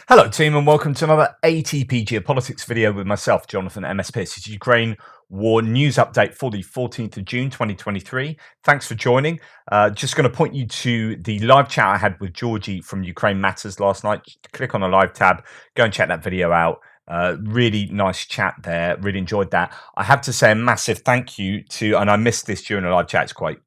Hello, team, and welcome to another ATP Geopolitics video with myself, Jonathan MS Pearce. It's Ukraine war news update for the 14th of June 2023. Thanks for joining. Just going to point you to the live chat I had with Georgie from Ukraine Matters last night. Click on the live tab, go and check that video out. Really nice chat there. Really enjoyed that. I have to say a massive thank you to, and I missed this during the live chat. It's quite,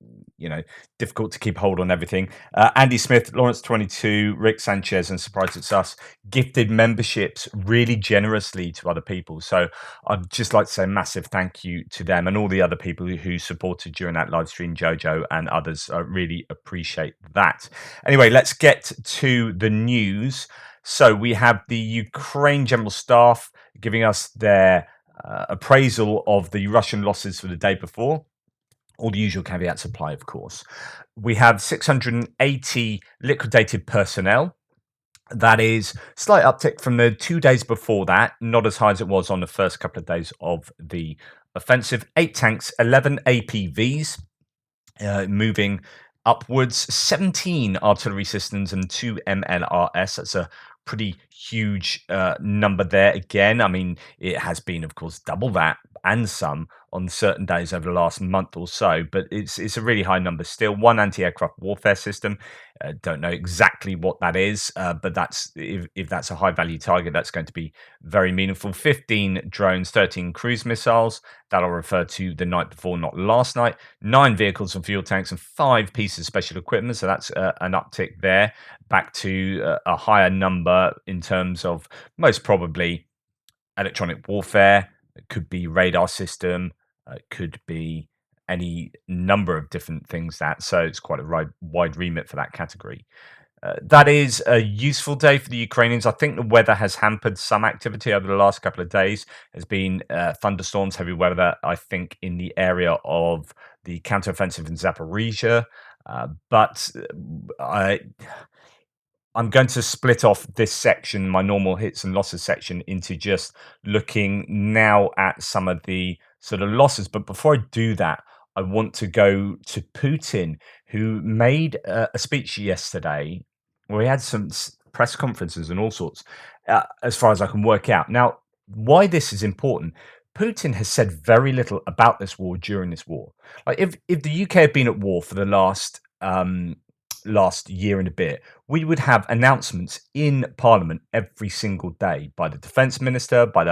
difficult to keep hold on everything. Andy Smith, Lawrence 22, Rick Sanchez, and Surprise It's Us gifted memberships really generously to other people. So I'd just like to say a massive thank you to them and all the other people who supported during that live stream, Jojo and others. I really appreciate that. Anyway, let's get to the news. So we have the Ukraine General Staff giving us their appraisal of the Russian losses for the day before. All the usual caveats apply, of course. We have 680 liquidated personnel. That is slight uptick from the 2 days before that, not as high as it was on the first couple of days of the offensive. 8 tanks, 11 APVs, moving upwards, 17 artillery systems and 2 MLRS. That's a pretty huge number there. Again, I mean, it has been, of course, double that and some on certain days over the last month or so, but it's a really high number still. 1 anti-aircraft warfare system. Don't know exactly what that is, but that's if that's a high value target, that's going to be very meaningful. 15 drones, 13 cruise missiles. That'll refer to the night before, not last night. 9 vehicles and fuel tanks and 5 pieces of special equipment. So that's an uptick there, back to a higher number in terms of most probably electronic warfare. It could be radar system. It could be any number of different things. So it's quite a wide remit for that category. That is a useful day for the Ukrainians. I think the weather has hampered some activity over the last couple of days. There's been thunderstorms, heavy weather, I think, in the area of the counteroffensive in Zaporizhia. But I'm going to split off this section, my normal hits and losses section, into just looking now at some of the sort of losses. But before I do that, I want to go to Putin, who made a speech yesterday where he had some press conferences and all sorts, as far as I can work out. Now, why this is important, Putin has said very little about this war during this war. Like if the UK had been at war for the last year and a bit, we would have announcements in Parliament every single day by the defense minister, by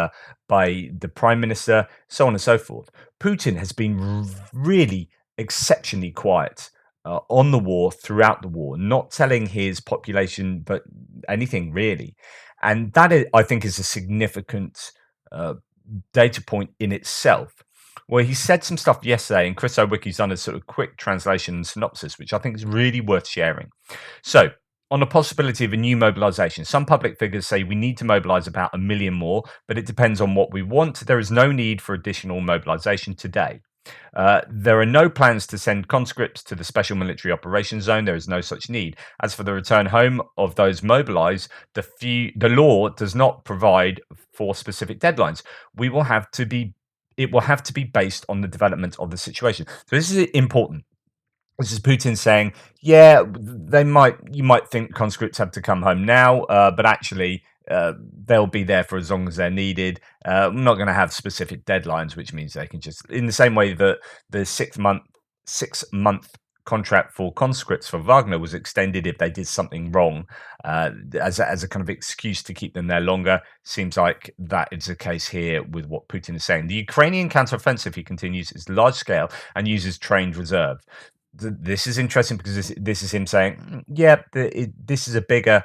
the prime minister, so on and so forth. Putin has been really exceptionally quiet on the war throughout the war, not telling his population but anything really, and that I think is a significant data point in itself. Well, he said some stuff yesterday, and Chris Owicki's done a sort of quick translation and synopsis, which I think is really worth sharing. So, on the possibility of a new mobilization, some public figures say we need to mobilize about 1 million more, but it depends on what we want. There is no need for additional mobilization today. There are no plans to send conscripts to the Special Military Operations Zone. There is no such need. As for the return home of those mobilized, the law does not provide for specific deadlines. It will have to be based on the development of the situation. So this is important. This is Putin saying, yeah, you might think conscripts have to come home now, but actually they'll be there for as long as they're needed. We're not going to have specific deadlines, which means they can just, in the same way that the 6 month contract for conscripts for Wagner was extended if they did something wrong, as a kind of excuse to keep them there longer. Seems like that is the case here with what Putin is saying. The Ukrainian counteroffensive, he continues, is large scale and uses trained reserve. This is interesting because this is him saying, yeah, this is a bigger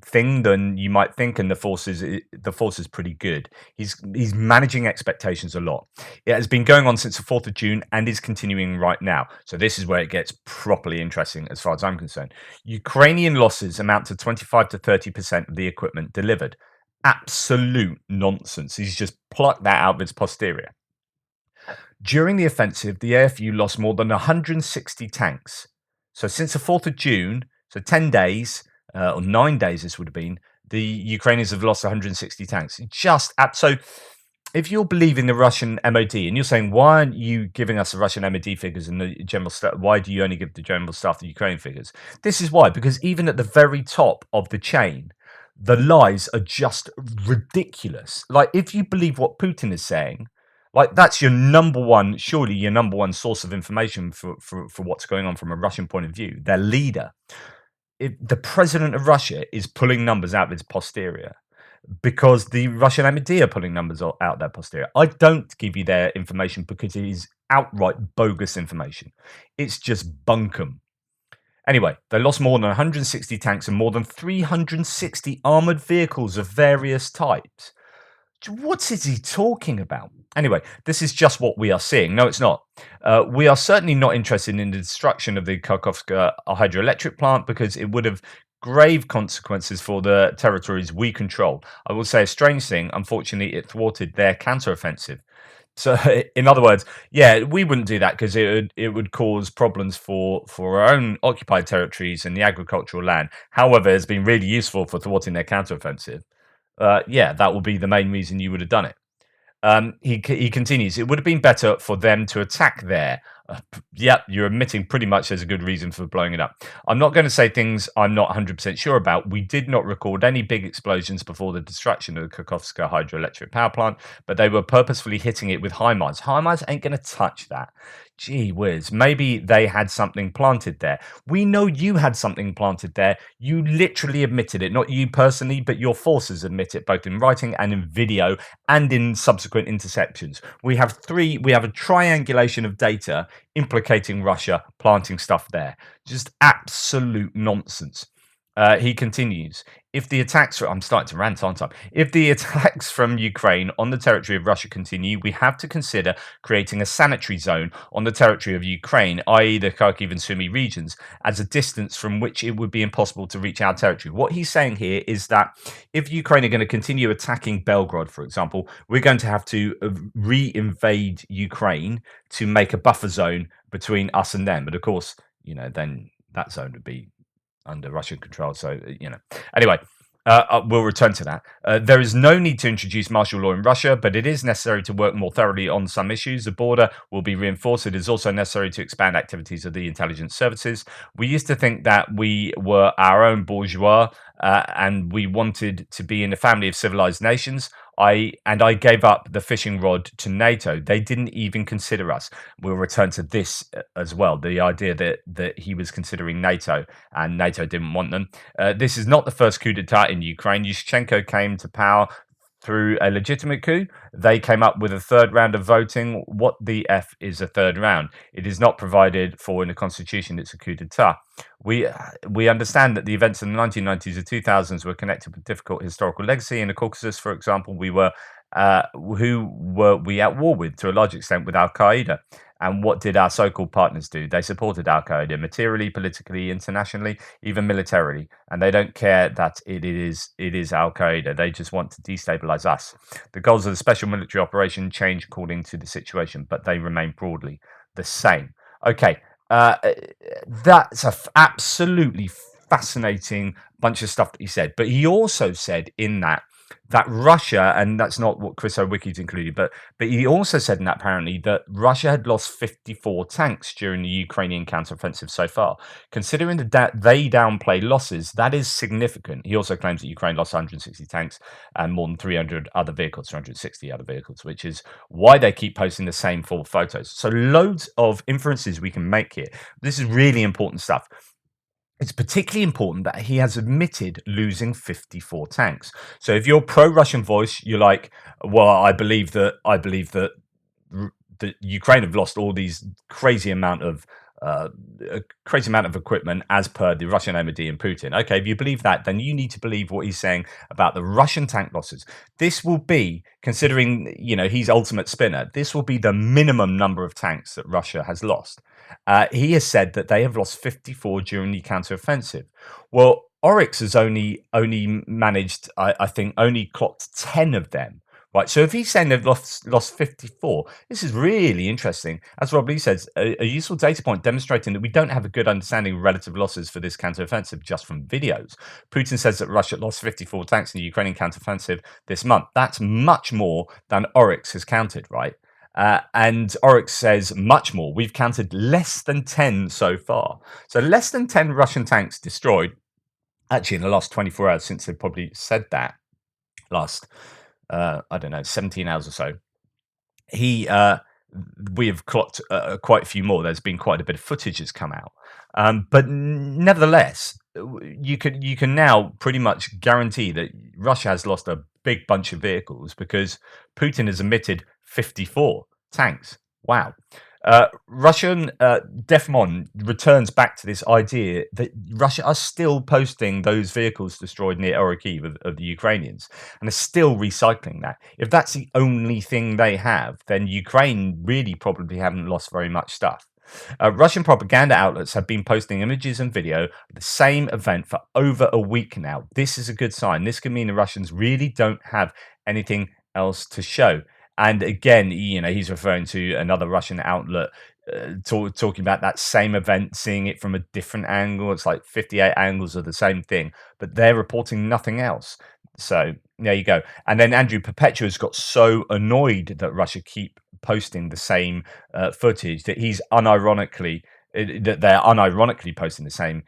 thing than you might think, and the force is pretty good. He's managing expectations a lot. It has been going on since the 4th of June and is continuing right now. So this is where it gets properly interesting as far as I'm concerned. Ukrainian losses amount to 25 to 30% of the equipment delivered. Absolute nonsense. He's just plucked that out of his posterior. During the offensive, the AFU lost more than 160 tanks. So since the 4th of June, so 10 days, or 9 days this would have been, the Ukrainians have lost 160 tanks. So if you're believing the Russian MOD and you're saying, why aren't you giving us the Russian MOD figures and the general staff? Why do you only give the general staff the Ukraine figures? This is why, because even at the very top of the chain, the lies are just ridiculous. Like, if you believe what Putin is saying, like, that's your number one, surely your number one source of information for what's going on from a Russian point of view. Their leader, the president of Russia, is pulling numbers out of his posterior because the Russian MD are pulling numbers out their posterior. I don't give you their information because it is outright bogus information. It's just bunkum. Anyway, they lost more than 160 tanks and more than 360 armored vehicles of various types. What is he talking about? Anyway, this is just what we are seeing. No, it's not. We are certainly not interested in the destruction of the Kakhovska hydroelectric plant because it would have grave consequences for the territories we control. I will say a strange thing. Unfortunately, it thwarted their counteroffensive. So, in other words, yeah, we wouldn't do that because it would cause problems for our own occupied territories and the agricultural land. However, it's been really useful for thwarting their counteroffensive. Yeah, that will be the main reason you would have done it. He continues. It would have been better for them to attack there. Yeah, you're admitting pretty much there's a good reason for blowing it up. I'm not going to say things I'm not 100% sure about. We did not record any big explosions before the destruction of the Kakhovska hydroelectric power plant, but they were purposefully hitting it with HIMARS. HIMARS ain't going to touch that. Gee whiz, maybe they had something planted there. We know you had something planted there. You literally admitted it, not you personally, but your forces admit it, both in writing and in video and in subsequent interceptions. We have a triangulation of data implicating Russia planting stuff there. Just absolute nonsense. He continues. If the attacks, I'm starting to rant, aren't I? If the attacks from Ukraine on the territory of Russia continue, we have to consider creating a sanitary zone on the territory of Ukraine, i.e., the Kharkiv and Sumy regions, as a distance from which it would be impossible to reach our territory. What he's saying here is that if Ukraine are going to continue attacking Belgrade, for example, we're going to have to re-invade Ukraine to make a buffer zone between us and them. But of course, then that zone would be under Russian control. So, anyway, we'll return to that. There is no need to introduce martial law in Russia, but it is necessary to work more thoroughly on some issues. The border will be reinforced. It is also necessary to expand activities of the intelligence services. We used to think that we were our own bourgeois and we wanted to be in a family of civilized nations. I gave up the fishing rod to NATO. They didn't even consider us. We'll return to this as well. The idea that he was considering NATO and NATO didn't want them. This is not the first coup d'etat in Ukraine. Yushchenko came to power through a legitimate coup. They came up with a third round of voting. What the F is a third round? It is not provided for in the constitution. It's a coup d'etat. We understand that the events in the 1990s and 2000s were connected with difficult historical legacy. In the Caucasus, for example, who were we at war with to a large extent with Al Qaeda? And what did our so-called partners do? They supported Al Qaeda materially, politically, internationally, even militarily, and they don't care that it is Al Qaeda. They just want to destabilize us. The goals of the special military operation change according to the situation, but they remain broadly the same. Okay, that's absolutely fascinating bunch of stuff that he said. But he also said in that Russia, and that's not what Chris O'Wiki's included, but he also said in that apparently that Russia had lost 54 tanks during the Ukrainian counteroffensive so far. Considering they downplay losses, that is significant. He also claims that Ukraine lost 160 tanks and more than 300 other vehicles, 360 other vehicles, which is why they keep posting the same 4 photos. So loads of inferences we can make here. This is really important stuff. It's particularly important that he has admitted losing 54 tanks. So if you're pro-Russian voice, you're like, well, I believe that Ukraine have lost all these crazy amount of equipment as per the Russian MOD and Putin. Okay, if you believe that, then you need to believe what he's saying about the Russian tank losses. This will be, considering he's ultimate spinner, this will be the minimum number of tanks that Russia has lost. He has said that they have lost 54 during the counteroffensive. Well, Oryx has only managed, I think, only clocked 10 of them. Right, so if he's saying they've lost 54, this is really interesting. As Rob Lee says, a useful data point demonstrating that we don't have a good understanding of relative losses for this counteroffensive just from videos. Putin says that Russia lost 54 tanks in the Ukrainian counteroffensive this month. That's much more than Oryx has counted, right? And Oryx says much more. We've counted less than 10 so far. So less than 10 Russian tanks destroyed. actually in the last 24 hours since they probably said that, last I don't know, 17 hours or so, he we have clocked quite a few more. There's been quite a bit of footage that's come out, but nevertheless, you can now pretty much guarantee that Russia has lost a big bunch of vehicles because Putin has admitted 54 tanks. Wow. Russian Defmon returns back to this idea that Russia are still posting those vehicles destroyed near Orikhiv of the Ukrainians, and are still recycling that. If that's the only thing they have, then Ukraine really probably haven't lost very much stuff. Russian propaganda outlets have been posting images and video of the same event for over a week now. This is a good sign. This could mean the Russians really don't have anything else to show. And again, he's referring to another Russian outlet talking about that same event, seeing it from a different angle. It's like 58 angles of the same thing, but they're reporting nothing else. So there you go. And then Andrew Perpetua's got so annoyed that Russia keep posting the same footage that that they're unironically posting the same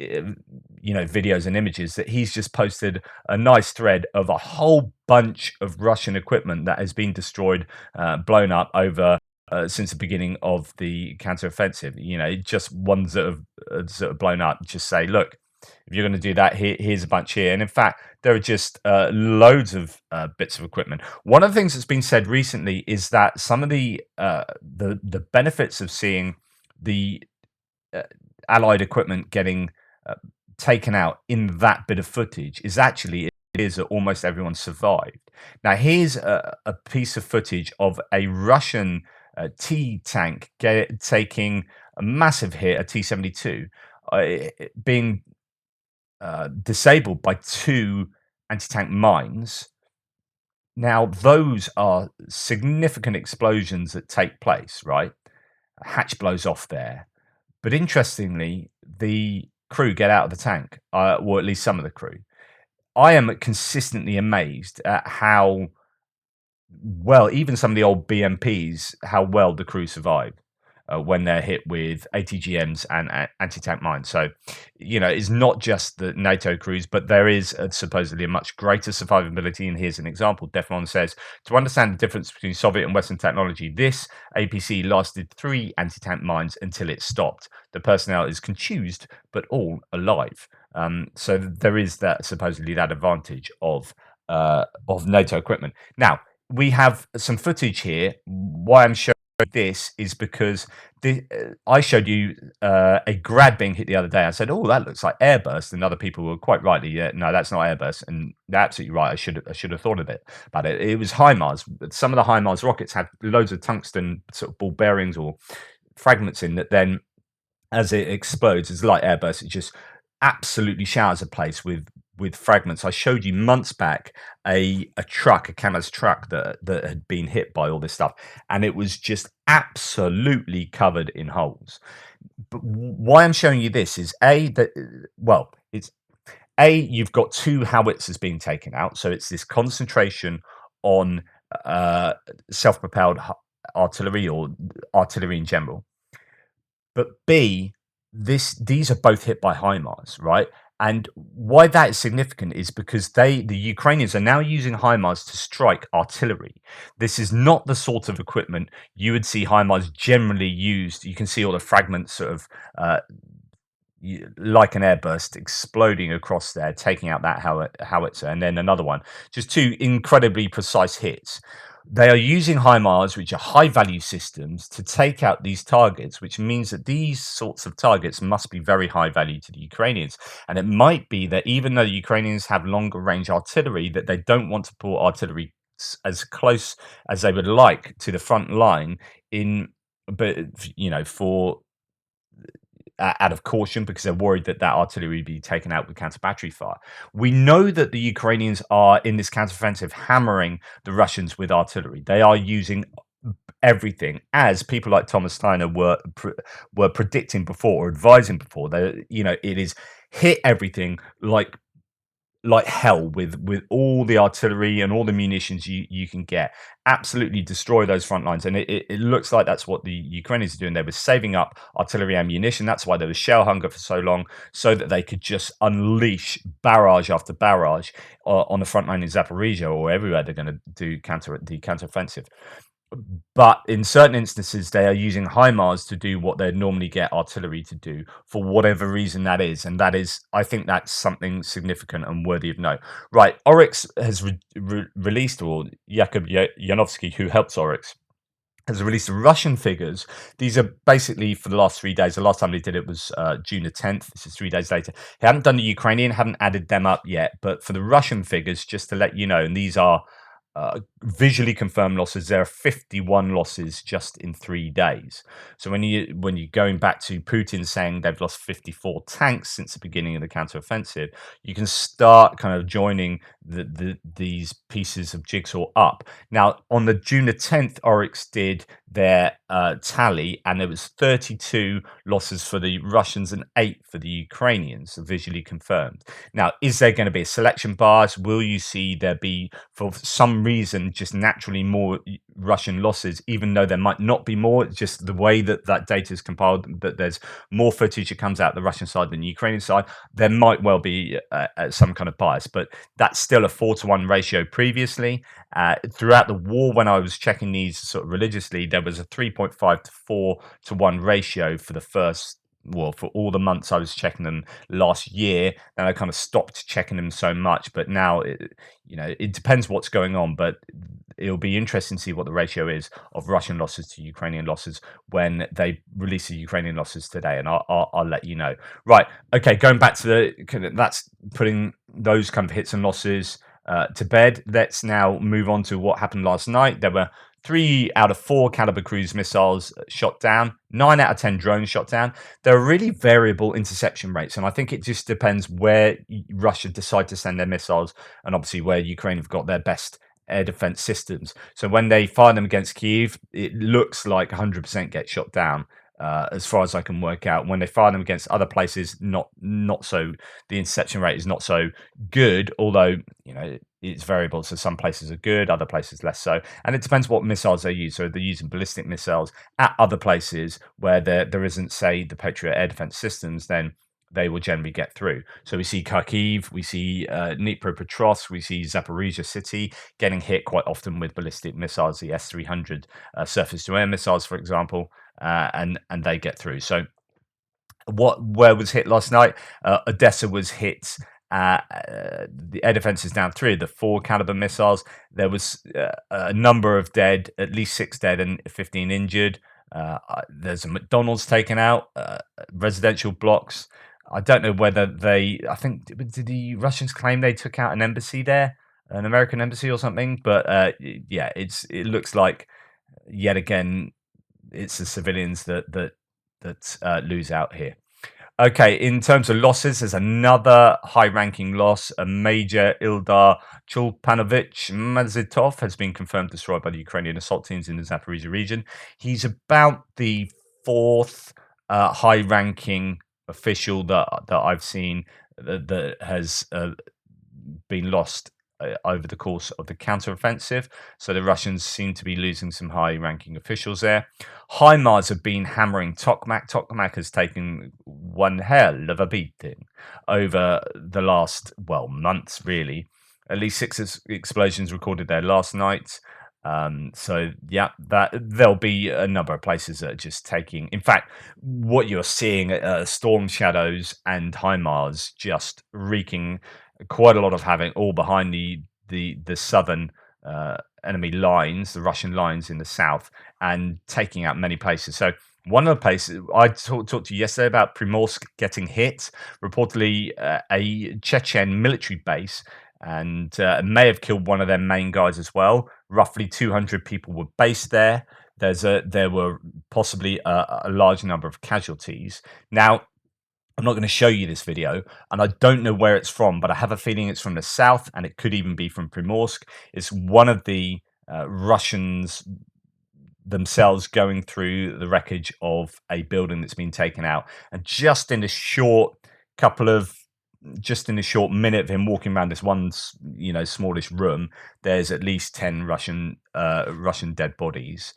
videos and images, that he's just posted a nice thread of a whole bunch of Russian equipment that has been destroyed, blown up over since the beginning of the counteroffensive. Just ones that have blown up. Just say, look, if you're going to do that, here's a bunch here. And in fact, there are just loads of bits of equipment. One of the things that's been said recently is that some of the benefits of seeing the Allied equipment getting taken out in that bit of footage is actually that almost everyone survived. Now, here's a piece of footage of a Russian T tank taking a massive hit, a T-72, being disabled by 2 anti-tank mines. Now, those are significant explosions that take place, right? A hatch blows off there. But interestingly, the crew get out of the tank, or at least some of the crew. I am consistently amazed at how well, even some of the old BMPs, how well the crew survive when they're hit with ATGMs and anti-tank mines. So, it's not just the NATO crews, but there is supposedly a much greater survivability. And here's an example. Defmon says, to understand the difference between Soviet and Western technology, this APC lasted 3 anti-tank mines until it stopped. The personnel is confused, but all alive. So there is that supposedly that advantage of NATO equipment. Now, we have some footage here. Why I'm showing this is because I showed you a Grad being hit the other day. I said, "Oh, that looks like airburst," and other people were quite rightly, "Yeah, no, that's not airburst." And they're absolutely right. I should have thought of it about it. It was HIMARS. Some of the HIMARS rockets had loads of tungsten sort of ball bearings or fragments in that. Then, as it explodes, it's like airburst. It just absolutely showers a place with fragments. I showed you months back a truck, a Kamaz truck that had been hit by all this stuff, and it was just absolutely covered in holes. But why I'm showing you this is you've got 2 howitzers being taken out, so it's this concentration on self-propelled artillery or artillery in general. But B, these are both hit by HIMARS, right? And why that is significant is because the Ukrainians are now using HIMARS to strike artillery. This is not the sort of equipment you would see HIMARS generally used. You can see all the fragments sort of like an airburst exploding across there, taking out that howitzer, and then another one. Just 2 incredibly precise hits. They are using HIMARS, which are high-value systems, to take out these targets, which means that these sorts of targets must be very high value to the Ukrainians. And it might be that even though the Ukrainians have longer-range artillery, that they don't want to put artillery as close as they would like to the front line for out of caution, because they're worried that artillery will be taken out with counter-battery fire. We know that the Ukrainians are, in this counteroffensive, hammering the Russians with artillery. They are using everything, as people like Thomas Steiner were predicting before or advising before. It is hit everything like like hell with all the artillery and all the munitions you can get. Absolutely destroy those front lines, and it looks like that's what the Ukrainians are doing. They were saving up artillery ammunition. That's why there was shell hunger for so long, so that they could just unleash barrage after barrage on the front line in Zaporizhia or everywhere they're going to do counteroffensive. But in certain instances, they are using HIMARS to do what they'd normally get artillery to do for whatever reason that is. And that is, I think that's something significant and worthy of note. Right. Oryx has released, or Yakub Yanovsky, who helps Oryx, has released Russian figures. These are basically for the last 3 days. The last time they did it was June the 10th. This is 3 days later. They haven't done the Ukrainian, haven't added them up yet. But for the Russian figures, just to let you know, and these are visually confirmed losses. There are 51 losses just in 3 days. So when you're going back to Putin saying they've lost 54 tanks since the beginning of the counteroffensive, you can start kind of joining these pieces of jigsaw up. Now, on the June the 10th, Oryx did their tally, and there was 32 losses for the Russians and 8 for the Ukrainians, visually confirmed. Now, is there going to be a selection bias? Will you see there be, for some reason, just naturally more Russian losses, even though there might not be more? It's just the way that that data is compiled, that there's more footage that comes out the Russian side than the Ukrainian side. There might well be some kind of bias, but that's still a 4-to-1 ratio previously. Throughout the war, when I was checking these sort of religiously, there was a 3.5 to 4-to-1 ratio for the first, well, for all the months I was checking them last year. And I kind of stopped checking them so much, but now it depends what's going on. But it'll be interesting to see what the ratio is of Russian losses to Ukrainian losses when they release the Ukrainian losses today, and I'll let you know. Right, okay, going back to that's putting those kind of hits and losses to bed. Let's now move on to what happened last night. There were 3 out of 4 Caliber cruise missiles shot down, 9 out of 10 drones shot down. There are really variable interception rates, and I think it just depends where Russia decide to send their missiles, and obviously where Ukraine have got their best air defense systems. So when they fire them against Kyiv, it looks like 100% get shot down. As far as I can work out, when they fire them against other places, not so. The interception rate is not so good, although it's variable. So some places are good, other places less so, and it depends what missiles they use. So they're using ballistic missiles at other places where there isn't, say, the Patriot air defense systems, then they will generally get through. So we see Kharkiv, we see Dnipropetrovsk, we see Zaporizhia city getting hit quite often with ballistic missiles, the S-300 surface-to-air missiles, for example, and they get through. So where was hit last night? Odessa was hit. The air defense is down 3 of the 4 Caliber missiles. There was a number of dead, at least 6 dead and 15 injured. There's a McDonald's taken out, residential blocks. I don't know whether I think, did the Russians claim they took out an embassy there, an American embassy or something? But yeah, it looks like yet again it's the civilians that lose out here. Okay, in terms of losses, there's another high-ranking loss. A Major Ildar Chulpanovich Mazitov has been confirmed destroyed by the Ukrainian assault teams in the Zaporizhia region. He's about the 4th high-ranking official that I've seen that has been lost over the course of the counteroffensive. So the Russians seem to be losing some high-ranking officials there. HIMARS have been hammering Tokmak. Tokmak has taken one hell of a beating over the last, months, really. At least 6 explosions recorded there last night. So yeah, that there'll be a number of places that are just taking. In fact, what you're seeing, storm shadows and HIMARS just wreaking quite a lot of havoc, all behind the southern enemy lines, the Russian lines in the south, and taking out many places. So one of the places I talked to you yesterday about Primorsk getting hit, reportedly a Chechen military base, and may have killed one of their main guys as well. Roughly 200 people were based there. There were possibly a large number of casualties. Now, I'm not going to show you this video, and I don't know where it's from, but I have a feeling it's from the south, and it could even be from Primorsk. It's one of the Russians themselves going through the wreckage of a building that's been taken out. And just in a short couple of just in a short minute of him walking around this one, smallish room, there's at least 10 Russian dead bodies,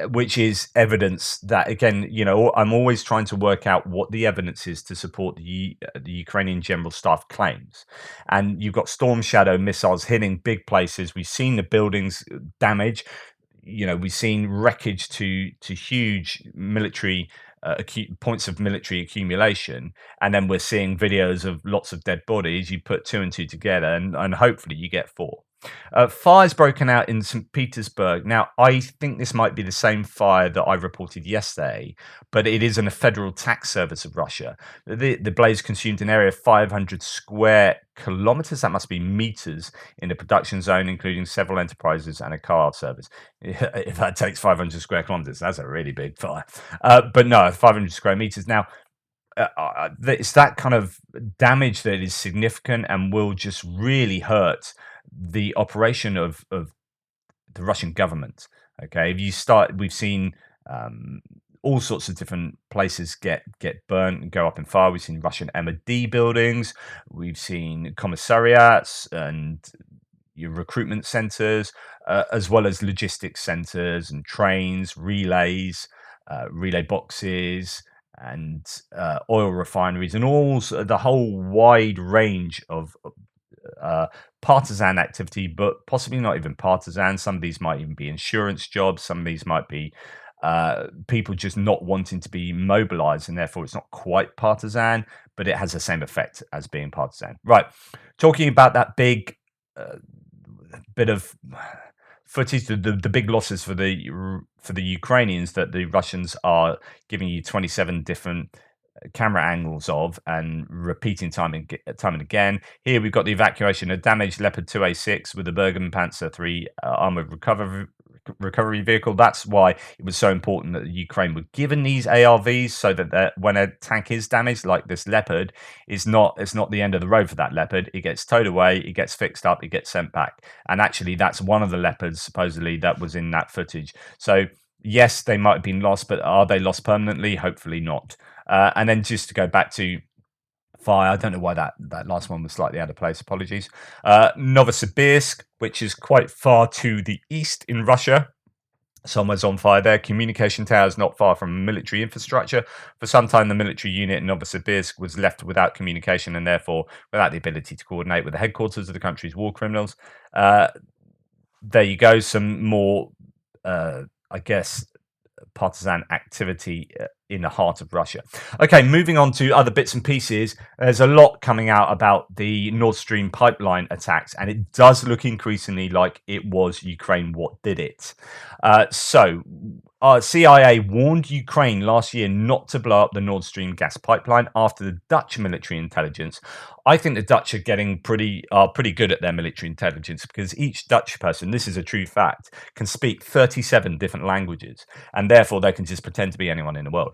which is evidence that, again, I'm always trying to work out what the evidence is to support the Ukrainian General Staff claims. And you've got Storm Shadow missiles hitting big places. We've seen the buildings damage. We've seen wreckage to huge military points of military accumulation, and then we're seeing videos of lots of dead bodies. You put two and two together, and hopefully you get four. Fire's broken out in St. Petersburg. Now, I think this might be the same fire that I reported yesterday, but it is in a federal tax service of Russia. The blaze consumed an area of 500 square kilometers, that must be meters, in a production zone, including several enterprises and a car service. If that takes 500 square kilometers, that's a really big fire. But no, 500 square meters. Now, it's that kind of damage that is significant and will just really hurt the operation of the Russian government. Okay, we've seen all sorts of different places get burnt and go up in fire. We've seen Russian MOD buildings, we've seen commissariats and your recruitment centers, as well as logistics centers and trains, relays, relay boxes, and oil refineries, and the whole wide range of partisan activity, but possibly not even partisan. Some of these might even be insurance jobs. Some of these might be people just not wanting to be mobilized, and therefore it's not quite partisan, but it has the same effect as being partisan. Right. Talking about that big bit of footage, the big losses for the Ukrainians that the Russians are giving you 27 different camera angles of and repeating time and again. Here we've got the evacuation of damaged Leopard 2A6 with the Bergen Panzer III armored recovery vehicle. That's why it was so important that Ukraine were given these ARVs, so that when a tank is damaged, like this Leopard, it's not the end of the road for that Leopard. It gets towed away, it gets fixed up, it gets sent back. And actually, that's one of the Leopards supposedly that was in that footage. So yes, they might have been lost, but are they lost permanently? Hopefully not. And then just to go back to fire, I don't know why that last one was slightly out of place. Apologies. Novosibirsk, which is quite far to the east in Russia. Somewhere's on fire there. Communication towers not far from military infrastructure. For some time, the military unit in Novosibirsk was left without communication and therefore without the ability to coordinate with the headquarters of the country's war criminals. There you go. Some more, I guess, partisan activity in the heart of Russia. Okay, moving on to other bits and pieces. There's a lot coming out about the Nord Stream pipeline attacks, and it does look increasingly like it was Ukraine what did it. CIA warned Ukraine last year not to blow up the Nord Stream gas pipeline after the Dutch military intelligence. I think the Dutch are getting pretty good at their military intelligence, because each Dutch person, this is a true fact, can speak 37 different languages, and therefore they can just pretend to be anyone in the world.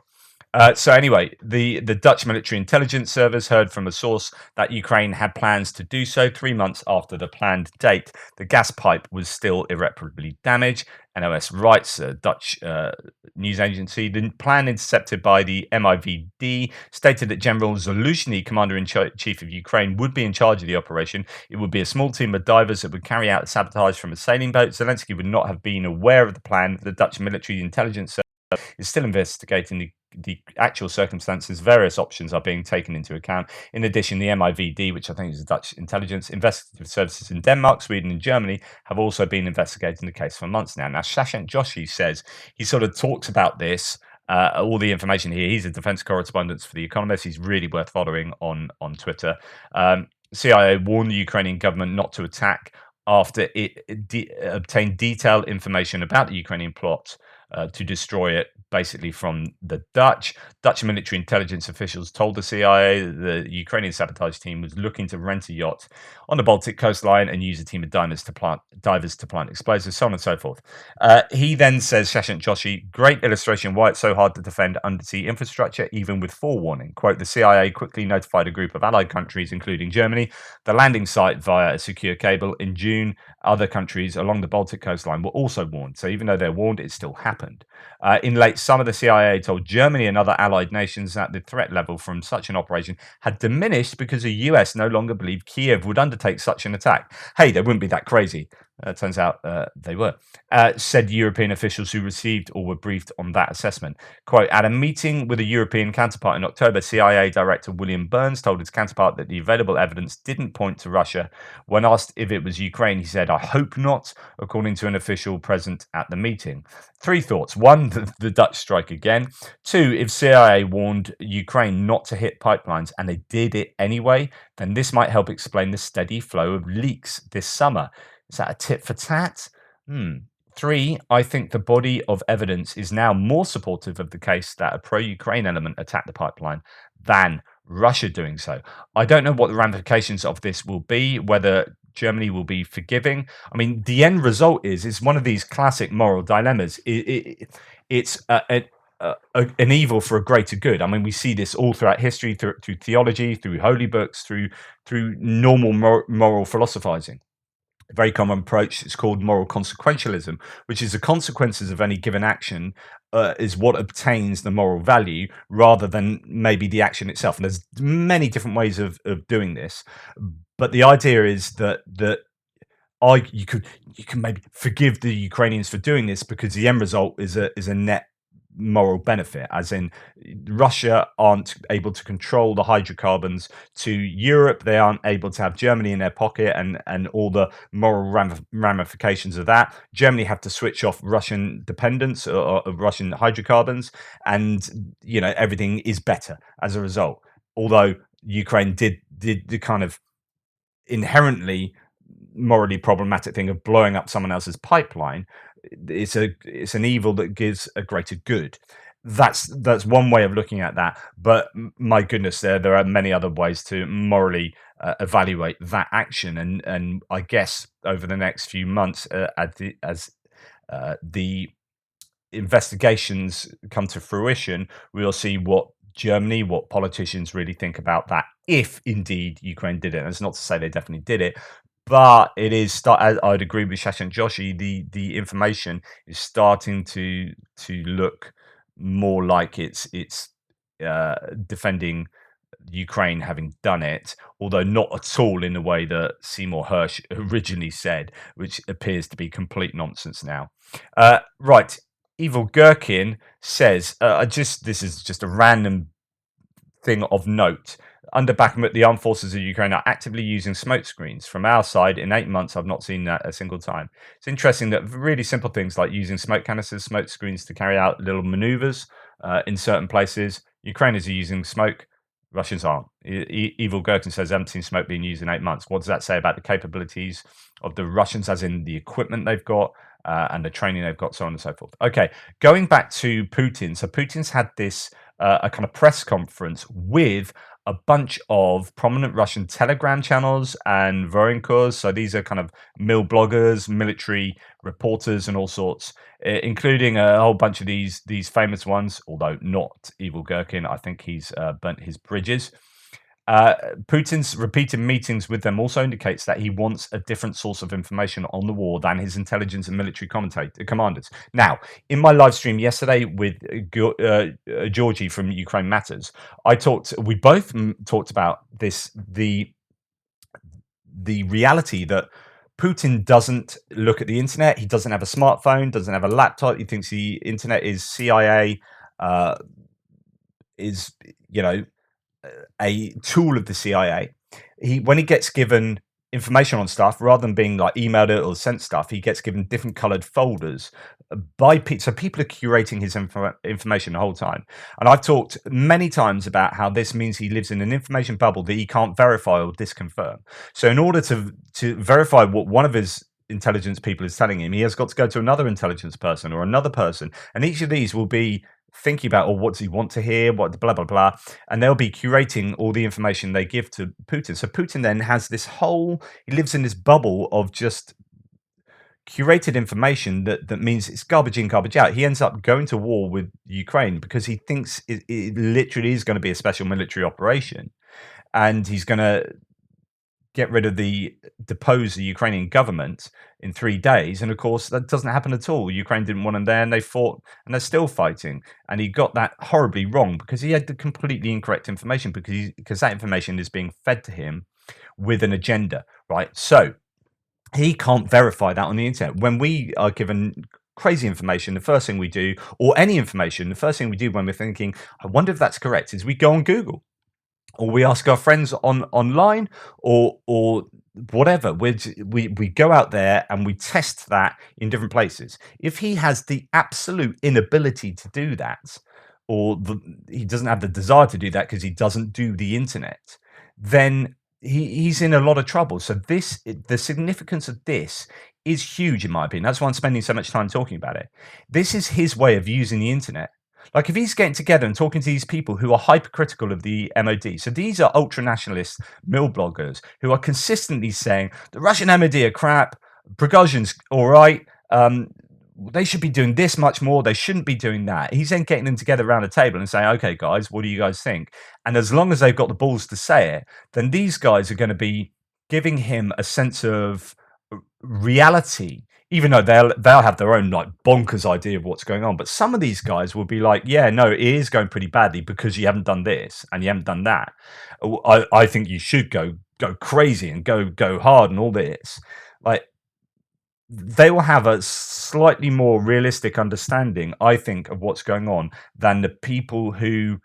So anyway, the Dutch military intelligence service heard from a source that Ukraine had plans to do so 3 months after the planned date. The gas pipe was still irreparably damaged. NOS writes, a Dutch news agency. The plan intercepted by the MIVD stated that General Zaluzhny, commander-in-chief of Ukraine, would be in charge of the operation. It would be a small team of divers that would carry out the sabotage from a sailing boat. Zelensky would not have been aware of the plan. The Dutch military intelligence service is still investigating the actual circumstances. Various options are being taken into account. In addition, the MIVD, which I think is the Dutch intelligence investigative services in Denmark, Sweden, and Germany, have also been investigating the case for months now. Now, Shashank Joshi says he sort of talks about this. All the information here. He's a defense correspondent for The Economist. He's really worth following on Twitter. CIA warned the Ukrainian government not to attack after it obtained detailed information about the Ukrainian plot to destroy it, basically from the Dutch military intelligence officials told the CIA that the Ukrainian sabotage team was looking to rent a yacht on the Baltic coastline and use a team of divers to plant explosives, so on and so forth. He then says, Shashank Joshi, great illustration why it's so hard to defend undersea infrastructure, even with forewarning. Quote, the CIA quickly notified a group of allied countries, including Germany, the landing site via a secure cable. In June, other countries along the Baltic coastline were also warned. So even though they're warned, it still happened. happened. In late summer, the CIA told Germany and other allied nations that the threat level from such an operation had diminished because the US no longer believed Kiev would undertake such an attack. Hey, they wouldn't be that crazy. Turns out they were, said European officials who received or were briefed on that assessment. Quote, at a meeting with a European counterpart in October, CIA Director William Burns told his counterpart that the available evidence didn't point to Russia. When asked if it was Ukraine, he said, I hope not, according to an official present at the meeting. Three thoughts. One, the Dutch strike again. Two, if CIA warned Ukraine not to hit pipelines and they did it anyway, then this might help explain the steady flow of leaks this summer. Is that a tit for tat? Three, I think the body of evidence is now more supportive of the case that a pro-Ukraine element attacked the pipeline than Russia doing so. I don't know what the ramifications of this will be, whether Germany will be forgiving. I mean, the end result is one of these classic moral dilemmas. It's an evil for a greater good. I mean, we see this all throughout history, through theology, through holy books, through normal moral philosophizing. A very common approach is called moral consequentialism, which is the consequences of any given action is what obtains the moral value rather than maybe the action itself. And there's many different ways of doing this, but the idea is that you can maybe forgive the Ukrainians for doing this because the end result is a net moral benefit, as in Russia aren't able to control the hydrocarbons to Europe. They aren't able to have Germany in their pocket and all the moral ramifications of that. Germany have to switch off Russian dependence of Russian hydrocarbons, and everything is better as a result. Although Ukraine did the kind of inherently morally problematic thing of blowing up someone else's pipeline, it's an evil that gives a greater good. That's one way of looking at that. But my goodness, there are many other ways to morally evaluate that action, and I guess over the next few months, as the investigations come to fruition, we'll see what politicians really think about that, if indeed Ukraine did it. And it's not to say they definitely did it, but it is. I'd agree with Shashank Joshi. The information is starting to look more like it's defending Ukraine having done it, although not at all in the way that Seymour Hersh originally said, which appears to be complete nonsense now. Right. Evil Gherkin says, this is just a random thing of note. Under Bakhmut, the armed forces of Ukraine are actively using smoke screens. From our side, in 8 months, I've not seen that a single time. It's interesting that really simple things like using smoke canisters, smoke screens to carry out little maneuvers in certain places. Ukrainians are using smoke. Russians aren't. Evil Gherkin says, I haven't seen smoke being used in 8 months. What does that say about the capabilities of the Russians, as in the equipment they've got and the training they've got, so on and so forth? Okay, going back to Putin. So Putin's had this a kind of press conference with a bunch of prominent Russian Telegram channels and Vorenkos. So these are kind of mil bloggers, military reporters, and all sorts, including a whole bunch of these famous ones. Although not Evil Gherkin, I think he's burnt his bridges. Putin's repeated meetings with them also indicates that he wants a different source of information on the war than his intelligence and military commanders. Now, in my live stream yesterday with Georgie from Ukraine Matters, we both talked about this, the reality that Putin doesn't look at the internet. He doesn't have a smartphone, doesn't have a laptop. He thinks the internet is CIA, is, a tool of the CIA. When he gets given information on stuff, rather than being like emailed it or sent stuff, he gets given different colored folders so people are curating his information the whole time. And I've talked many times about how this means he lives in an information bubble that he can't verify or disconfirm. So in order to verify what one of his intelligence people is telling him, he has got to go to another intelligence person or another person, and each of these will be thinking about, what does he want to hear, what blah blah blah, and they'll be curating all the information they give to Putin. So Putin then has he lives in this bubble of just curated information that means it's garbage in, garbage out. He ends up going to war with Ukraine because he thinks it literally is going to be a special military operation, and he's going to get rid of depose the Ukrainian government in 3 days. And of course, that doesn't happen at all. Ukraine didn't want them there, and they fought, and they're still fighting. And he got that horribly wrong because he had the completely incorrect information because that information is being fed to him with an agenda, right? So he can't verify that on the internet. When we are given crazy information, the first thing we do, or any information, the first thing we do when we're thinking, I wonder if that's correct, is we go on Google, or we ask our friends online, or whatever. We go out there and we test that in different places. If he has the absolute inability to do that, or he doesn't have the desire to do that because he doesn't do the internet, then he's in a lot of trouble. So the significance of this is huge in my opinion. That's why I'm spending so much time talking about it. This is his way of using the internet. Like if he's getting together and talking to these people who are hypercritical of the MOD, so these are ultra nationalist mill bloggers who are consistently saying the Russian MOD are crap, Prigozhin's all right, they should be doing this much more, they shouldn't be doing that. He's then getting them together around a table and saying, okay, guys, what do you guys think? And as long as they've got the balls to say it, then these guys are going to be giving him a sense of reality, even though they'll have their own like bonkers idea of what's going on. But some of these guys will be like, yeah, no, it is going pretty badly because you haven't done this and you haven't done that. I think you should go crazy and go hard and all this. Like they will have a slightly more realistic understanding, I think, of what's going on than the people who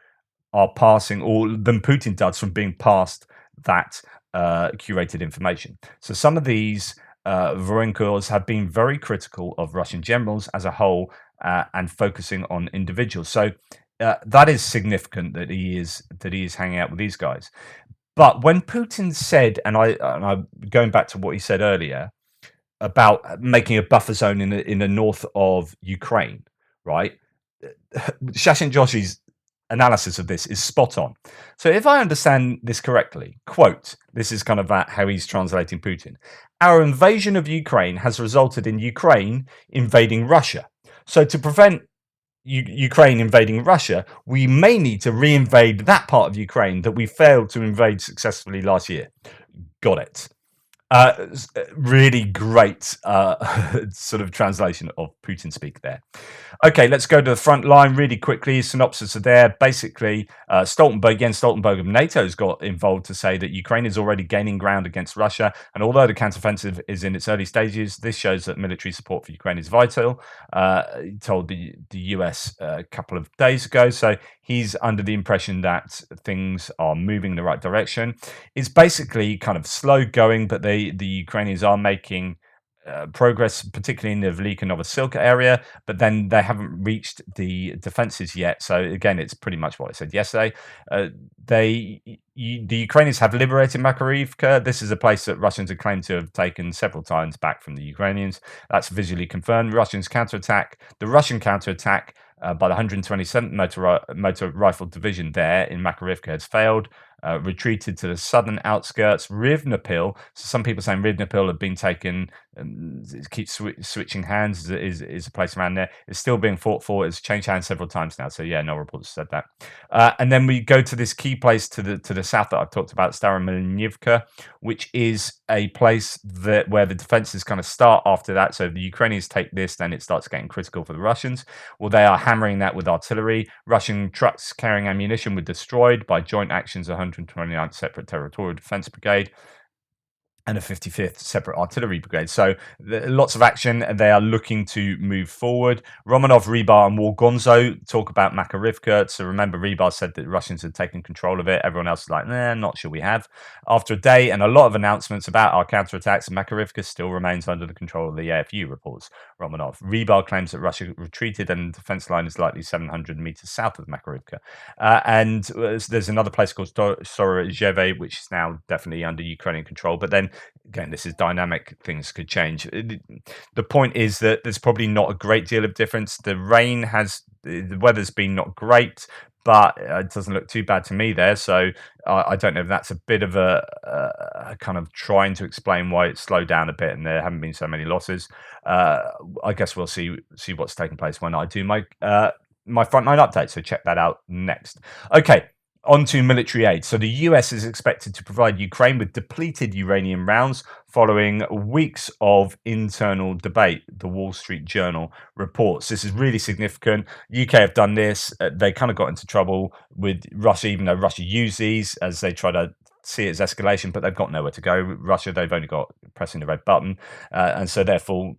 are passing, or than Putin does from being passed that curated information. So some of these Vorenkos have been very critical of Russian generals as a whole and focusing on individuals. So that is significant that he is hanging out with these guys. But when Putin said, and I'm going back to what he said earlier about making a buffer zone in the north of Ukraine, right? Shashin Joshi's analysis of this is spot on. So if I understand this correctly, quote, this is kind of how he's translating Putin. Our invasion of Ukraine has resulted in Ukraine invading Russia. So to prevent Ukraine invading Russia, we may need to re-invade that part of Ukraine that we failed to invade successfully last year. Got it. Really great sort of translation of Putin speak there. Okay, let's go to the front line really quickly. Synopsis are there. Basically, Stoltenberg of NATO has got involved to say that Ukraine is already gaining ground against Russia. And although the counteroffensive is in its early stages, this shows that military support for Ukraine is vital. He told the US a couple of days ago. So he's under the impression that things are moving in the right direction. It's basically kind of slow going, but the Ukrainians are making progress, particularly in the Velika Novosilka area, but then they haven't reached the defenses yet. So again, it's pretty much what I said yesterday. The Ukrainians have liberated Makarivka. This is a place that Russians have claimed to have taken several times back from the Ukrainians. That's visually confirmed. The Russian counterattack by the 127th Motor Rifle Division there in Makarivka has failed. Retreated to the southern outskirts. Rivnopil, so some people saying Rivnopil have been taken, it keeps switching hands, is a place around there. It's still being fought for. It's changed hands several times now. So yeah, no reports said that. And then we go to this key place to the south that I've talked about, Starominivka, which is a place where the defenses kind of start after that. So if the Ukrainians take this, then it starts getting critical for the Russians. Well, they are hammering that with artillery. Russian trucks carrying ammunition were destroyed by joint actions of 129th Separate Territorial Defense Brigade and a 55th Separate Artillery Brigade. So lots of action. They are looking to move forward. Romanov, Rybar, and Wargonzo talk about Makarivka. So remember, Rybar said that the Russians had taken control of it. Everyone else is like, nah, not sure we have. After a day and a lot of announcements about our counterattacks, Makarivka still remains under the control of the AFU, reports Romanov. Rybar claims that Russia retreated and the defense line is likely 700 meters south of Makarivka. And there's another place called Sorozheve, which is now definitely under Ukrainian control. But then again, this is dynamic. Things could change. The point is that there's probably not a great deal of difference. The weather's been not great, but it doesn't look too bad to me there. So I don't know if that's a bit of a kind of trying to explain why it's slowed down a bit and there haven't been so many losses. I guess we'll see what's taking place when I do my frontline update. So check that out next. Okay. On to military aid. So the US is expected to provide Ukraine with depleted uranium rounds following weeks of internal debate, the Wall Street Journal reports. This is really significant. UK have done this. They kind of got into trouble with Russia, even though Russia used these as they try to see it as escalation, but they've got nowhere to go. Russia, they've only got pressing the red button. And so therefore,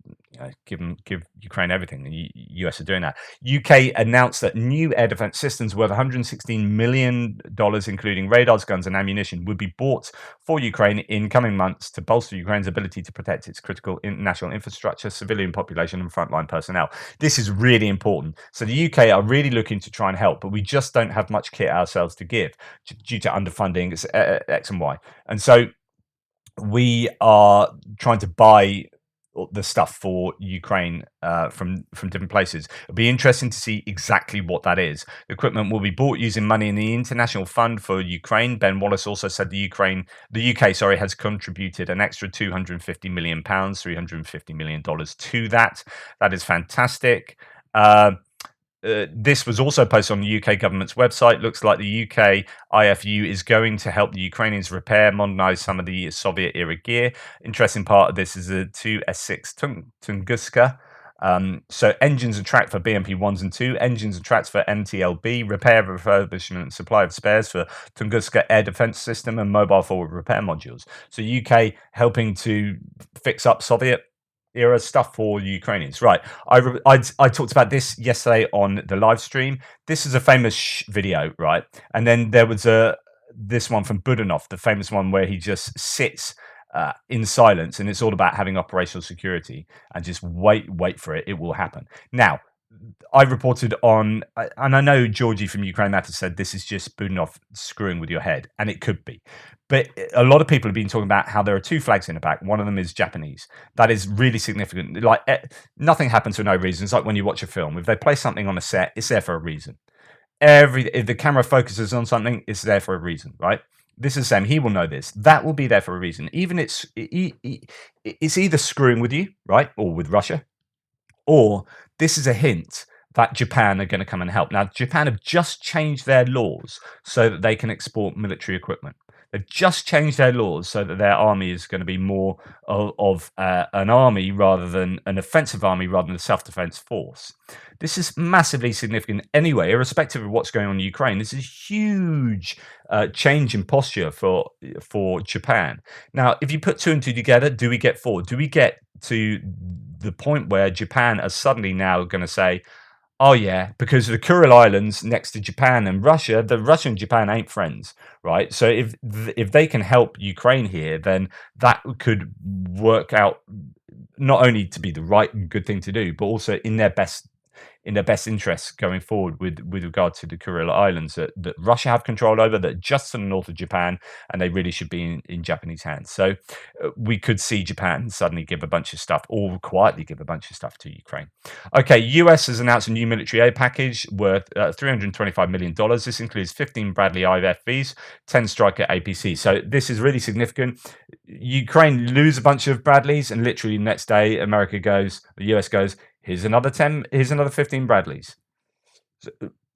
give Ukraine everything. The US are doing that. UK announced that new air defense systems worth $116 million, including radars, guns, and ammunition, would be bought for Ukraine in coming months to bolster Ukraine's ability to protect its critical national infrastructure, civilian population, and frontline personnel. This is really important. So the UK are really looking to try and help, but we just don't have much kit ourselves to give due to underfunding, X and Y. And so we are trying to buy the stuff for Ukraine from different places. It'll be interesting to see exactly what that is. The equipment will be bought using money in the International Fund for Ukraine. Ben Wallace also said the UK, has contributed an extra £250 million, $350 million to that. That is fantastic. This was also posted on the UK government's website. Looks like the UK IFU is going to help the Ukrainians repair, modernize some of the Soviet era gear. Interesting part of this is the two S6 Tunguska. So engines are tracked for BMP 1s and 2, engines are tracked for MTLB, repair, refurbishment, and supply of spares for Tunguska air defense system and mobile forward repair modules. So UK helping to fix up Soviet era stuff for Ukrainians. Right. I talked about this yesterday on the live stream. This is a famous video, right? And then there was this one from Budanov, the famous one where he just sits in silence, and it's all about having operational security and just wait for it. It will happen. Now, I reported on, and I know Georgie from Ukraine Matters said this is just Budanov screwing with your head, and it could be. But a lot of people have been talking about how there are two flags in the back. One of them is Japanese. That is really significant. Like nothing happens for no reason. It's like when you watch a film. If they play something on a set, it's there for a reason. If the camera focuses on something, it's there for a reason, right? This is the same. He will know this. That will be there for a reason. Even it's either screwing with you, right, or with Russia, or this is a hint that Japan are going to come and help. Now, Japan have just changed their laws so that they can export military equipment. They've just changed their laws so that their army is going to be more of an army rather than an offensive army rather than a self-defense force. This is massively significant anyway, irrespective of what's going on in Ukraine. This is a huge change in posture for Japan. Now, if you put two and two together, do we get forward? Do we get to the point where Japan are suddenly now going to say, oh yeah, because the Kuril Islands next to Japan and Russia, the Russia and Japan ain't friends, right? So if they can help Ukraine here, then that could work out not only to be the right and good thing to do, but also in their best interests going forward with regard to the Kuril Islands that Russia have control over, that just to the north of Japan, and they really should be in Japanese hands. So we could see Japan suddenly give a bunch of stuff, or quietly give a bunch of stuff to Ukraine. Okay, US has announced a new military aid package worth $325 million. This includes 15 Bradley IFVs, 10 Striker APCs. So this is really significant. Ukraine lose a bunch of Bradleys, and literally the next day, the US goes, here's another 10, here's another 15 Bradleys.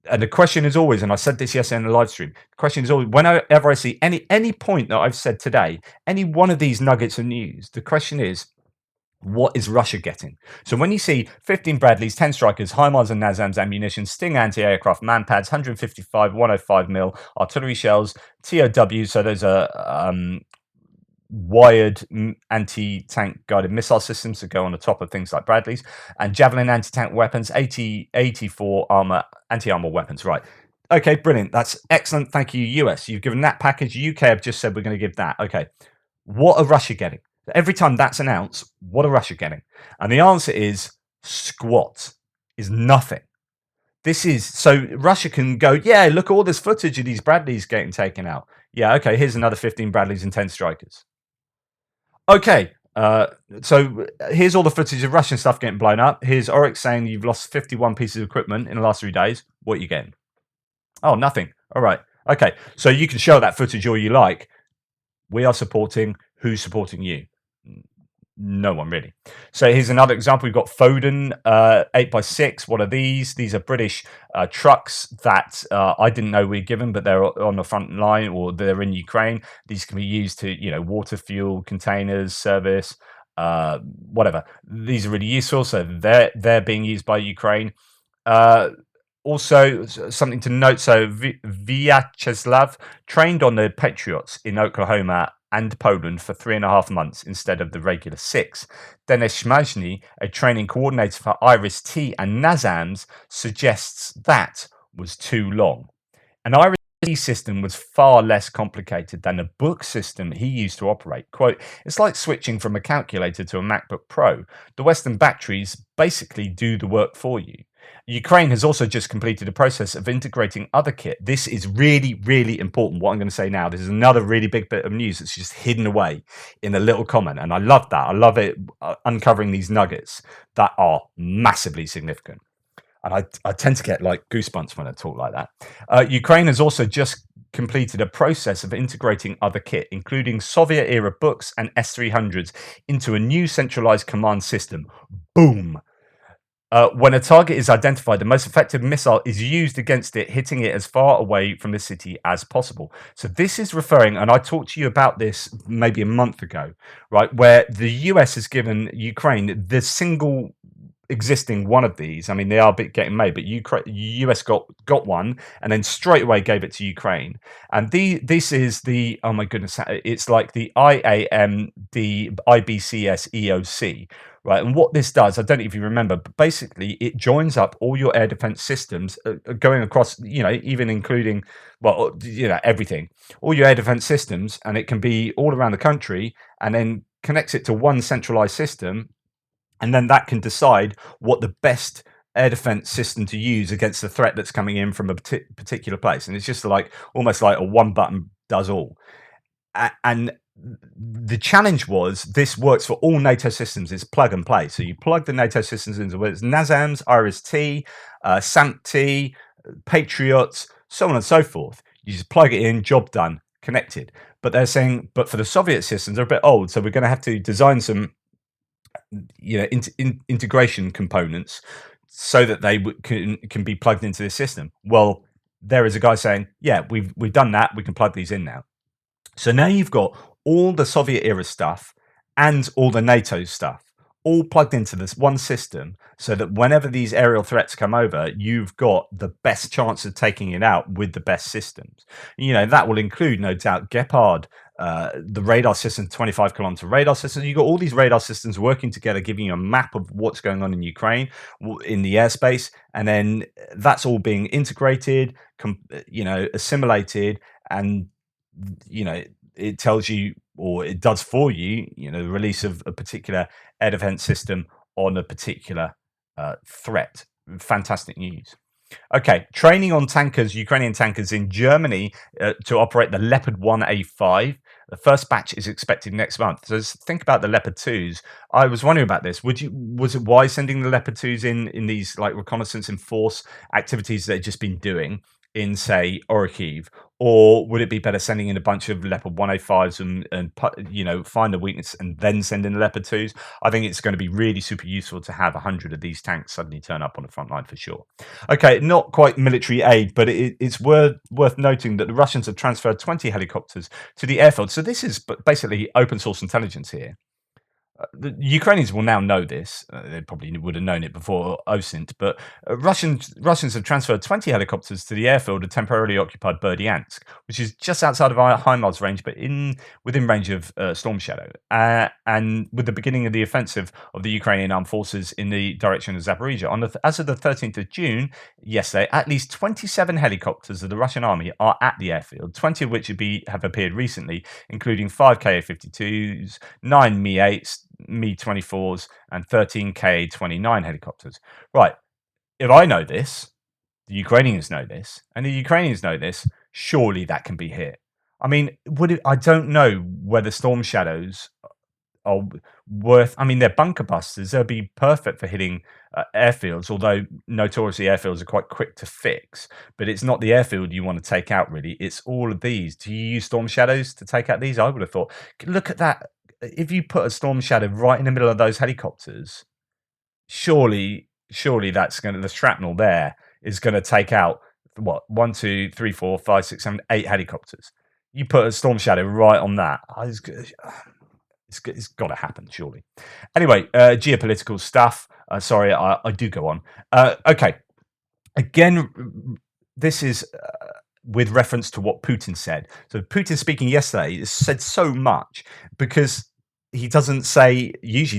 And the question is always, and I said this yesterday in the live stream, the question is always, whenever I see any point that I've said today, any one of these nuggets of news, the question is, what is Russia getting? So when you see 15 Bradleys, 10 Strikers, HIMARS and NASAMS ammunition, Sting anti-aircraft manpads, 155, 105 mil artillery shells, TOW, so those are wired anti-tank guided missile systems that go on the top of things like Bradleys, and Javelin anti-tank weapons, 84 anti-armor weapons. Right. Okay, brilliant. That's excellent. Thank you, US. You've given that package. UK have just said we're going to give that. Okay. What are Russia getting? Every time that's announced, what are Russia getting? And the answer is squat, is nothing. This is so Russia can go, yeah, look at all this footage of these Bradleys getting taken out. Yeah, okay, here's another 15 Bradleys and 10 Strikers. Okay, so here's all the footage of Russian stuff getting blown up. Here's Oryx saying you've lost 51 pieces of equipment in the last 3 days. What are you getting? Oh, nothing. All right. Okay, so you can show that footage all you like. We are supporting who's supporting you. No one really. So here's another example. We've got Foden 8x6. What are these? These are British trucks that I didn't know we were given, but they're on the front line or they're in Ukraine. These can be used to, water, fuel, containers, service, whatever. These are really useful. So they're being used by Ukraine. Uh, Also, something to note. So Vyacheslav trained on the Patriots in Oklahoma and Poland for 3.5 months instead of the regular 6. Denis Shmajny, a training coordinator for Iris-T and NASAMS, suggests that was too long. An Iris-T system was far less complicated than the book system he used to operate. Quote, it's like switching from a calculator to a MacBook Pro. The Western batteries basically do the work for you. Ukraine has also just completed a process of integrating other kit. This is really, really important. What I'm going to say now, this is another really big bit of news that's just hidden away in a little comment. And I love that. I love it uncovering these nuggets that are massively significant. And I tend to get like goosebumps when I talk like that. Ukraine has also just completed a process of integrating other kit, including Soviet era books and S-300s, into a new centralized command system. Boom. When a target is identified, the most effective missile is used against it, hitting it as far away from the city as possible. So this is referring, and I talked to you about this maybe a month ago, right, where the US has given Ukraine the single existing one of these. I mean, they are getting made, but US got one and then straight away gave it to Ukraine. And this is the, oh my goodness, it's like the IAM, the IBCS EOC, right? And what this does, I don't know if you remember, but basically it joins up all your air defense systems going across, even including, well, everything, all your air defense systems, and it can be all around the country, and then connects it to one centralized system, and then that can decide what the best air defense system to use against the threat that's coming in from a particular place. And it's just like almost like a one button does all. And the challenge was this works for all NATO systems. It's plug and play. So you plug the NATO systems into whether it's NASAMS, Iris-T, SAMP-T, Patriots, so on and so forth. You just plug it in, job done, connected. But they're saying, but for the Soviet systems, they're a bit old, so we're going to have to design some integration components so that they can be plugged into this system. Well, there is a guy saying, yeah, we've done that, we can plug these in now. So now you've got all the Soviet era stuff and all the NATO stuff all plugged into this one system, so that whenever these aerial threats come over, you've got the best chance of taking it out with the best systems. That will include, no doubt, Gepard, the radar system, 25-kilometer radar system. You've got all these radar systems working together, giving you a map of what's going on in Ukraine, in the airspace, and then that's all being integrated, assimilated, and it tells you, or it does for you, the release of a particular air defense system on a particular threat. Fantastic news. Okay, training on tankers, Ukrainian tankers in Germany to operate the Leopard 1A5. The first batch is expected next month. So think about the Leopard 2s. I was wondering about this. Was it wise sending the Leopard 2s in these like reconnaissance and force activities they've just been doing in, say, Orikhiv? Or would it be better sending in a bunch of Leopard 1A5s and find the weakness and then send in the Leopard 2s? I think it's going to be really super useful to have 100 of these tanks suddenly turn up on the front line for sure. Okay, not quite military aid, but it's worth noting that the Russians have transferred 20 helicopters to the airfield. So this is basically open source intelligence here. The Ukrainians will now know this. They probably would have known it before OSINT, but Russians have transferred 20 helicopters to the airfield of temporarily occupied Berdyansk, which is just outside of HIMARS range, but within range of Storm Shadow. And with the beginning of the offensive of the Ukrainian armed forces in the direction of Zaporizhia, as of the 13th of June, yesterday, at least 27 helicopters of the Russian army are at the airfield, 20 of which have appeared recently, including 5 Ka-52s, 9 Mi-8s, Mi-24s, and 13 Ka-29 helicopters. Right. If I know this, the Ukrainians know this, and the Ukrainians know this, surely that can be hit. I mean, I don't know whether Storm Shadows are worth. I mean, they're bunker busters. They'll be perfect for hitting airfields, although notoriously airfields are quite quick to fix. But it's not the airfield you want to take out, really. It's all of these. Do you use Storm Shadows to take out these? I would have thought. Look at that if you put a Storm Shadow right in the middle of those helicopters, surely the shrapnel there is going to take out what, 1, 2, 3, 4, 5, 6, 7, 8 helicopters. You put a Storm Shadow right on that. It's got to happen, surely. Anyway, geopolitical stuff. Sorry, I do go on. Okay. Again, this is with reference to what Putin said. So Putin speaking yesterday said so much because he usually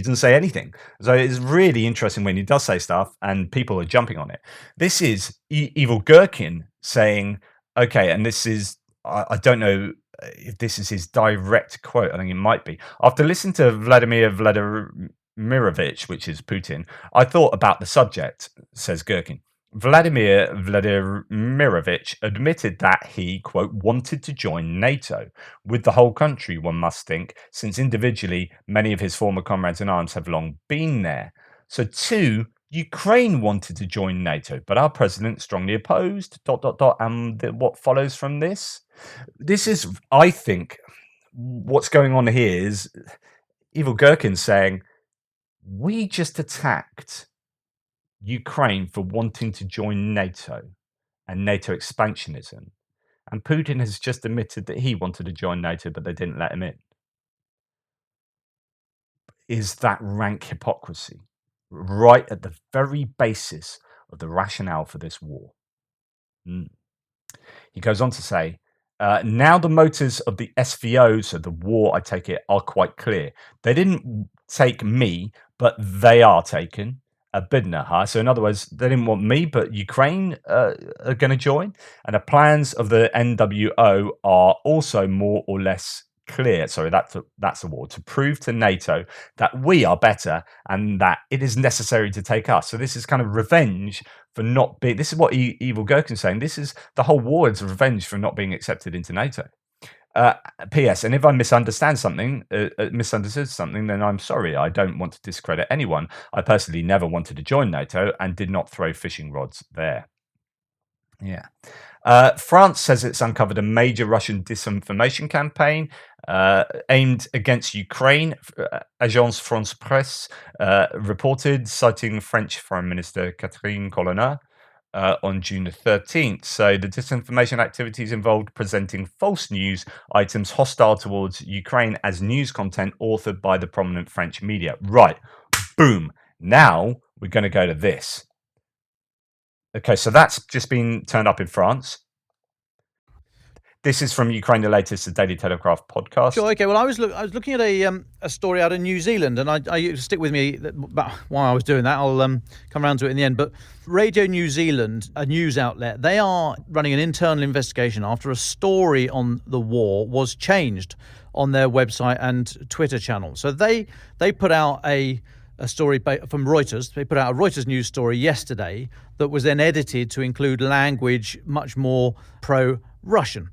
doesn't say anything. So it's really interesting when he does say stuff and people are jumping on it. This is Evil Gherkin saying, okay, and this is, I don't know if this is his direct quote. I think it might be. After listening to Vladimir Vladimirovich, which is Putin, I thought about the subject, says Gherkin. Vladimir Vladimirovich admitted that he, quote, wanted to join NATO. With the whole country, one must think, since individually many of his former comrades in arms have long been there. So, 2, Ukraine wanted to join NATO, but our president strongly opposed, ... And what follows from this? This is, I think, what's going on here is Evil Gherkin saying, we just attacked Ukraine for wanting to join NATO and NATO expansionism. And Putin has just admitted that he wanted to join NATO, but they didn't let him in. Is that rank hypocrisy right at the very basis of the rationale for this war? He goes on to say, now the motives of the SVO, so the war, I take it, are quite clear. They didn't take me, but they are taken. Abidna. So in other words, they didn't want me, but Ukraine are going to join. And the plans of the NWO are also more or less clear. Sorry, that's a war to prove to NATO that we are better and that it is necessary to take us. So this is kind of revenge for not being. This is what Evil Gherkin's saying. This is the whole war is revenge for not being accepted into NATO. P.S. And if I misunderstood something, then I'm sorry. I don't want to discredit anyone. I personally never wanted to join NATO and did not throw fishing rods there. Yeah. France says it's uncovered a major Russian disinformation campaign aimed against Ukraine. Agence France Presse reported, citing French Foreign Minister Catherine Colonna. On June the 13th. So the disinformation activities involved presenting false news items hostile towards Ukraine as news content authored by the prominent French media. Right. Boom. Now we're going to go to this. Okay, so that's just been turned up in France. This is from Ukraine the Latest, the Daily Telegraph podcast. Sure. Okay. Well, I was looking at a story out of New Zealand, and I stick with me while I was doing that. I'll come around to it in the end. But Radio New Zealand, a news outlet, they are running an internal investigation after a story on the war was changed on their website and Twitter channel. So they put out a story from Reuters. They put out a Reuters news story yesterday that was then edited to include language much more pro-Russian.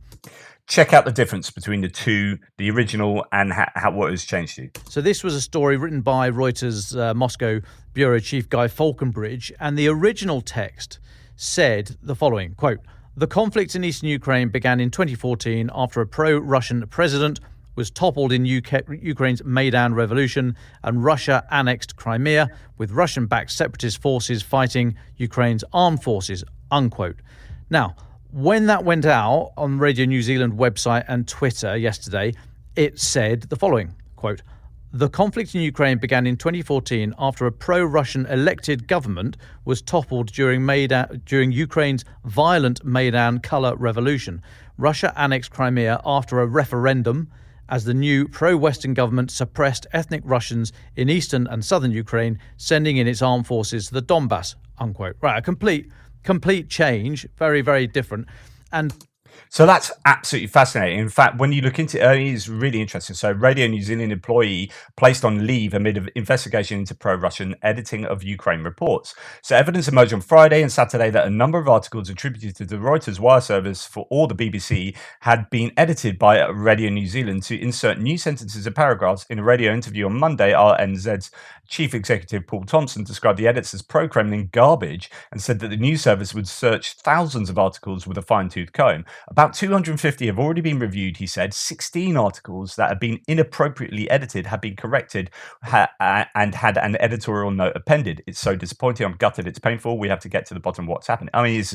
Check out the difference between the original and what has changed to. So this was a story written by Reuters Moscow bureau chief Guy Falconbridge, and the original text said the following, quote, "The conflict in eastern Ukraine began in 2014 after a pro-Russian president was toppled in Ukraine's Maidan revolution and Russia annexed Crimea with Russian-backed separatist forces fighting Ukraine's armed forces," unquote. Now, when that went out on Radio New Zealand website and Twitter yesterday, it said the following, quote, "The conflict in Ukraine began in 2014 after a pro-Russian elected government was toppled during Ukraine's violent Maidan color revolution. Russia annexed Crimea after a referendum as the new pro-Western government suppressed ethnic Russians in eastern and southern Ukraine, sending in its armed forces to the Donbass," unquote. Right, a complete change, very, very different. And so that's absolutely fascinating. In fact, when you look into it, it's really interesting. So Radio New Zealand employee placed on leave amid an investigation into pro-Russian editing of Ukraine reports. So evidence emerged on Friday and Saturday that a number of articles attributed to the Reuters wire service or the BBC had been edited by Radio New Zealand to insert new sentences and paragraphs. In a radio interview on Monday, RNZ's chief executive Paul Thompson described the edits as pro-Kremlin garbage and said that the news service would search thousands of articles with a fine-tooth comb. About 250 have already been reviewed, he said. 16 articles that have been inappropriately edited have been corrected and had an editorial note appended. It's so disappointing. I'm gutted. It's painful. We have to get to the bottom of what's happened. I mean, this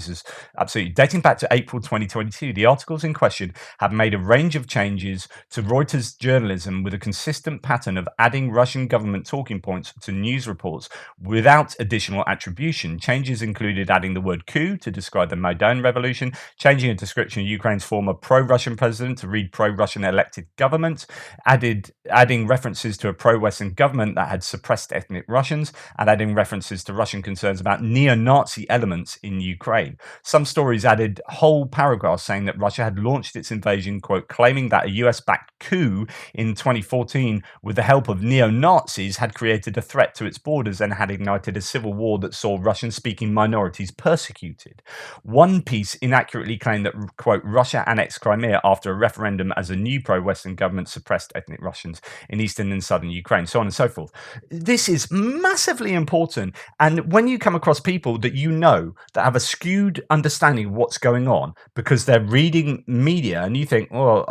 is absolutely dating back to April 2022. The articles in question have made a range of changes to Reuters journalism with a consistent pattern of adding Russian government talking points to news reports without additional attribution. Changes included adding the word coup to describe the Maidan revolution, changing a description of Ukraine's former pro-Russian president to read pro-Russian elected government, adding references to a pro-Western government that had suppressed ethnic Russians, and adding references to Russian concerns about neo-Nazi elements in Ukraine. Some stories added whole paragraphs saying that Russia had launched its invasion, quote, claiming that a US-backed coup in 2014 with the help of neo-Nazis had created a threat to its borders and had ignited a civil war that saw Russian-speaking minorities persecuted. One piece inaccurately claimed that, quote, Russia annexed Crimea after a referendum as a new pro-Western government suppressed ethnic Russians in eastern and southern Ukraine, so on and so forth. This is massively important. And when you come across people that you know that have a skewed understanding of what's going on because they're reading media and you think, well,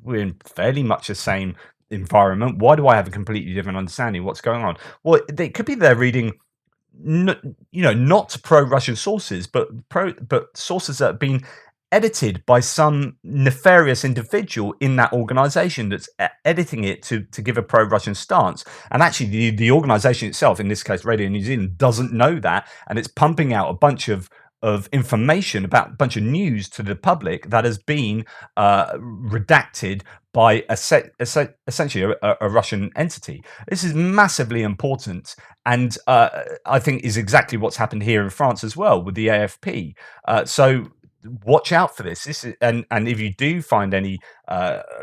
we're in fairly much the same environment. Why do I have a completely different understanding of what's going on? Well, it could be they're reading not pro-Russian sources, but sources that have been edited by some nefarious individual in that organization that's editing it to give a pro-Russian stance. And actually, the organization itself, in this case, Radio New Zealand, doesn't know that, and it's pumping out a bunch of information about a bunch of news to the public that has been redacted by essentially a Russian entity. This is massively important, and I think is exactly what's happened here in France as well with the AFP. So watch out for this. And if you do find any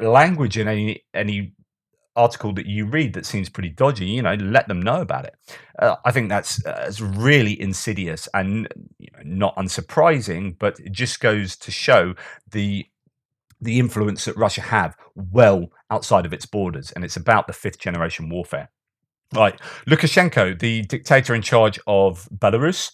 language in any article that you read that seems pretty dodgy, let them know about it. I think that's really insidious and not unsurprising, but it just goes to show the influence that Russia have well outside of its borders, and it's about the fifth generation warfare. Right, Lukashenko, the dictator in charge of Belarus,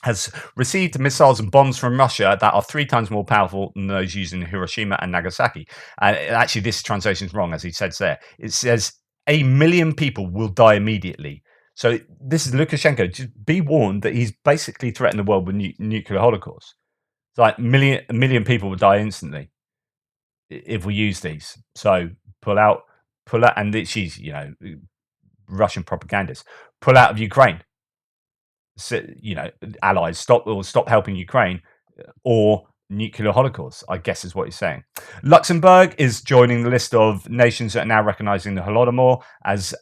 has received missiles and bombs from Russia that are 3 times more powerful than those used in Hiroshima and Nagasaki. And actually, this translation is wrong, as he says there. It says 1 million people will die immediately. So this is Lukashenko. Just be warned that he's basically threatened the world with nuclear holocaust. It's like a million people will die instantly if we use these. So pull out, and she's Russian propagandist. Pull out of Ukraine. Allies stop helping Ukraine, or nuclear holocaust, I guess is what he's saying. Luxembourg is joining the list of nations that are now recognizing the Holodomor as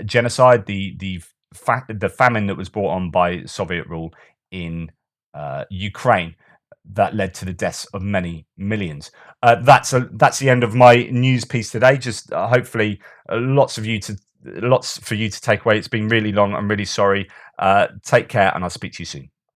genocide, the famine that was brought on by Soviet rule in Ukraine that led to the deaths of many millions. That's the end of my news piece today. Just hopefully lots for you to take away. It's been really long. I'm really sorry. Take care, and I'll speak to you soon.